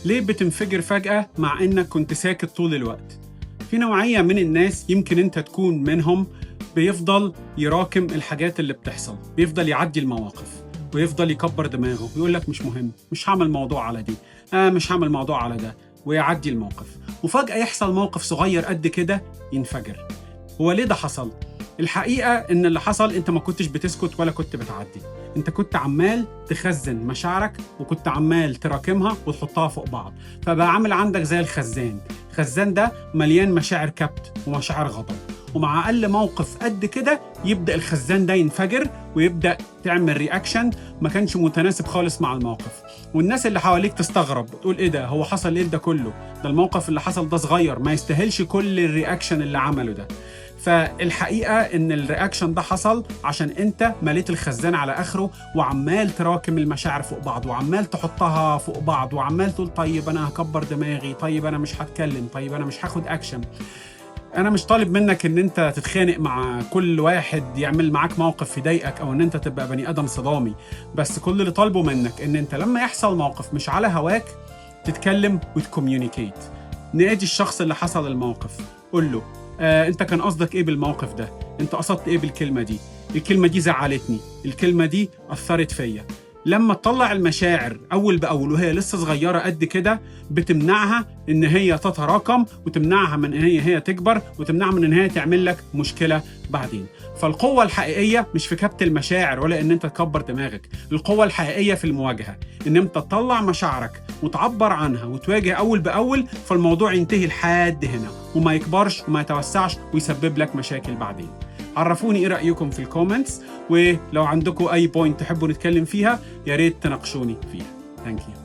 ليه بتنفجر فجأة مع إنك كنت ساكت طول الوقت؟ في نوعية من الناس يمكن أنت تكون منهم بيفضل يراكم الحاجات اللي بتحصل، بيفضل يعدي المواقف ويفضل يكبر دماغه ويقول لك مش مهم، مش هعمل موضوع على دي، مش هعمل موضوع على ده، ويعدي الموقف. وفجأة يحصل موقف صغير قد كده ينفجر. هو ليه ده حصل؟ الحقيقة إن اللي حصل أنت ما كنتش بتسكت ولا كنت بتعدي، أنت كنت عمال تخزن مشاعرك وكنت عمال تراكمها وتحطها فوق بعض، فبقى عامل عندك زي الخزان ده مليان مشاعر كبت ومشاعر غضب، ومع أقل موقف قد كده يبدأ الخزان ده ينفجر ويبدأ تعمل رياكشن ما كانش متناسب خالص مع الموقف. والناس اللي حواليك تستغرب وتقول إيه ده؟ هو حصل إيه ده كله؟ ده الموقف اللي حصل ده صغير، ما يستاهلش كل الرياكشن اللي عمله ده. فالحقيقة إن الرياكشن ده حصل عشان أنت مليت الخزان على آخره وعمال تراكم المشاعر فوق بعض وعمال تحطها فوق بعض وعمال تقول طيب أنا هكبر دماغي، طيب أنا مش هتكلم، طيب أنا مش هاخد أكشن. أنا مش طالب منك إن أنت تتخانق مع كل واحد يعمل معاك موقف يضايقك أو إن أنت تبقى بني آدم صدامي، بس كل اللي طالبه منك إن أنت لما يحصل موقف مش على هواك تتكلم وتكوميونيكيت. نادي الشخص اللي حصل الموقف، قول له انت كان قصدك ايه بالموقف ده؟ انت قصدت ايه بالكلمة دي؟ الكلمة دي زعلتني، الكلمة دي أثرت فيا. لما تطلع المشاعر أول بأول وهي لسه صغيرة قد كده بتمنعها إن هي تتراكم وتمنعها من إن هي تكبر وتمنعها من إن هي تعمل لك مشكلة بعدين. فالقوة الحقيقية مش في كبت المشاعر ولا إن أنت تكبر دماغك، القوة الحقيقية في المواجهة، إن أنت تطلع مشاعرك وتعبر عنها وتواجه أول بأول، فالموضوع ينتهي لحد هنا وما يكبرش وما يتوسعش ويسبب لك مشاكل بعدين. عرفوني ايه رأيكم في الكومنتس، ولو عندكم اي بوينت تحبوا نتكلم فيها يا ريت تناقشوني فيها. ثانك يو.